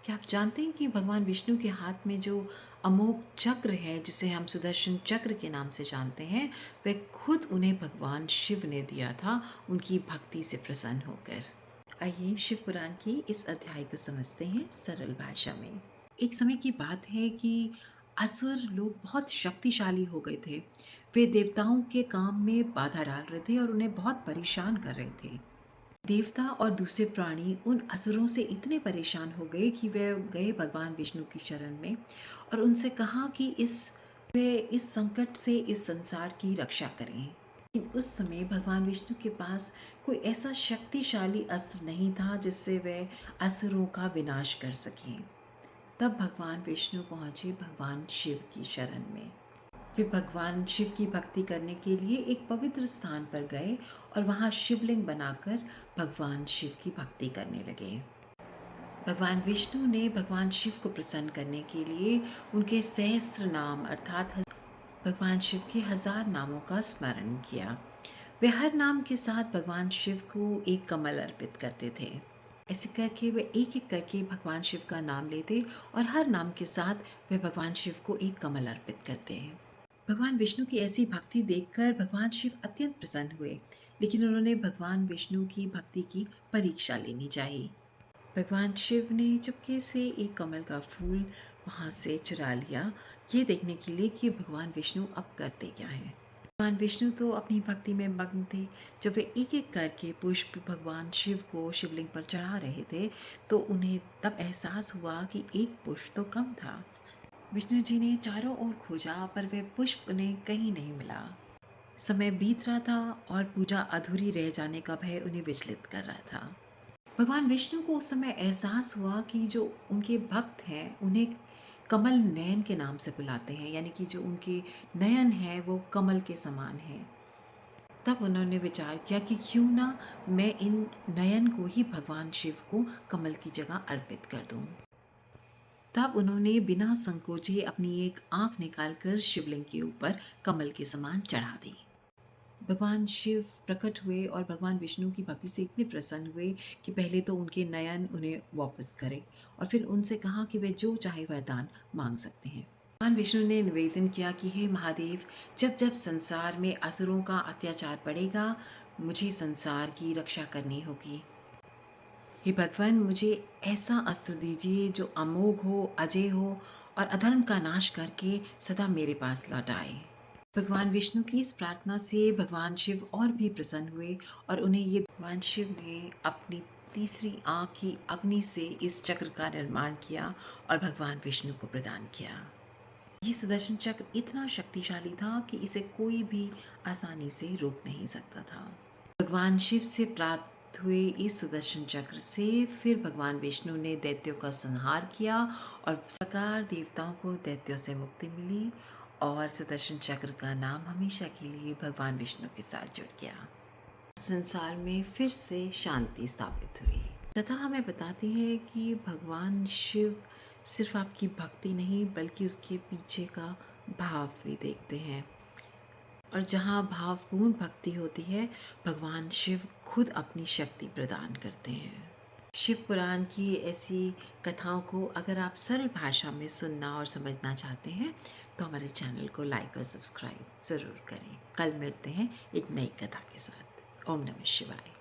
क्या आप जानते हैं कि भगवान विष्णु के हाथ में जो अमोघ चक्र है, जिसे हम सुदर्शन चक्र के नाम से जानते हैं, वह खुद उन्हें भगवान शिव ने दिया था, उनकी भक्ति से प्रसन्न होकर। आइए शिव पुराण की इस अध्याय को समझते हैं सरल भाषा में। एक समय की बात है कि असुर लोग बहुत शक्तिशाली हो गए थे। वे देवताओं के काम में बाधा डाल रहे थे और उन्हें बहुत परेशान कर रहे थे। देवता और दूसरे प्राणी उन असुरों से इतने परेशान हो गए कि वे गए भगवान विष्णु की शरण में और उनसे कहा कि वे इस संकट से इस संसार की रक्षा करें। लेकिन उस समय भगवान विष्णु के पास कोई ऐसा शक्तिशाली अस्त्र नहीं था जिससे वे असुरों का विनाश कर सकें। तब भगवान विष्णु पहुंचे भगवान शिव की शरण में। वे भगवान शिव की भक्ति करने के लिए एक पवित्र स्थान पर गए और वहां शिवलिंग बनाकर भगवान शिव की भक्ति करने लगे। भगवान विष्णु ने भगवान शिव को प्रसन्न करने के लिए उनके सहस्त्र नाम अर्थात भगवान शिव के 1000 नामों का स्मरण किया। वे हर नाम के साथ भगवान शिव को एक कमल अर्पित करते थे। ऐसे करके वे एक एक करके भगवान शिव का नाम लेते और हर नाम के साथ वे भगवान शिव को एक कमल अर्पित करते हैं। भगवान विष्णु की ऐसी भक्ति देखकर भगवान शिव अत्यंत प्रसन्न हुए, लेकिन उन्होंने भगवान विष्णु की भक्ति की परीक्षा लेनी चाहिए। भगवान शिव ने चुपके से एक कमल का फूल वहाँ से चुरा लिया, ये देखने के लिए कि भगवान विष्णु अब करते क्या हैं। भगवान विष्णु तो अपनी भक्ति में मग्न थे। जब वे एक एक करके पुष्प भगवान शिव को शिवलिंग पर चढ़ा रहे थे, तो उन्हें तब एहसास हुआ कि एक पुष्प तो कम था। विष्णु जी ने चारों ओर खोजा पर वे पुष्प उन्हें कहीं नहीं मिला। समय बीत रहा था और पूजा अधूरी रह जाने का भय उन्हें विचलित कर रहा था। भगवान विष्णु को उस समय एहसास हुआ कि जो उनके भक्त हैं उन्हें कमल नयन के नाम से बुलाते हैं, यानी कि जो उनके नयन है वो कमल के समान है। तब उन्होंने विचार किया कि क्यों ना मैं इन नयन को ही भगवान शिव को कमल की जगह अर्पित कर दूं। तब उन्होंने बिना संकोचे अपनी एक आंख निकालकर शिवलिंग के ऊपर कमल के समान चढ़ा दी। भगवान शिव प्रकट हुए और भगवान विष्णु की भक्ति से इतने प्रसन्न हुए कि पहले तो उनके नयन उन्हें वापस करे और फिर उनसे कहा कि वे जो चाहे वरदान मांग सकते हैं। भगवान विष्णु ने निवेदन किया कि हे महादेव, जब जब संसार में असुरों का अत्याचार बढ़ेगा, मुझे संसार की रक्षा करनी होगी। हे भगवान, मुझे ऐसा अस्त्र दीजिए जो अमोघ हो, अजय हो और अधर्म का नाश करके सदा मेरे पास लौट आए। भगवान विष्णु की इस प्रार्थना से भगवान शिव और भी प्रसन्न हुए और उन्हें ये भगवान शिव ने अपनी तीसरी आँख की अग्नि से इस चक्र का निर्माण किया और भगवान विष्णु को प्रदान किया। ये सुदर्शन चक्र इतना शक्तिशाली था कि इसे कोई भी आसानी से रोक नहीं सकता था। भगवान शिव से प्राप्त हुए इस सुदर्शन चक्र से फिर भगवान विष्णु ने दैत्यों का संहार किया और इस प्रकार देवताओं को दैत्यों से मुक्ति मिली और सुदर्शन चक्र का नाम हमेशा के लिए भगवान विष्णु के साथ जुड़ गया। संसार में फिर से शांति स्थापित हुई। कथा हमें बताती है कि भगवान शिव सिर्फ आपकी भक्ति नहीं बल्कि उसके पीछे का भाव भी देखते हैं, और जहाँ भावपूर्ण भक्ति होती है भगवान शिव खुद अपनी शक्ति प्रदान करते हैं। शिव पुराण की ऐसी कथाओं को अगर आप सरल भाषा में सुनना और समझना चाहते हैं तो हमारे चैनल को लाइक और सब्सक्राइब ज़रूर करें। कल मिलते हैं एक नई कथा के साथ। ओम नमः शिवाय।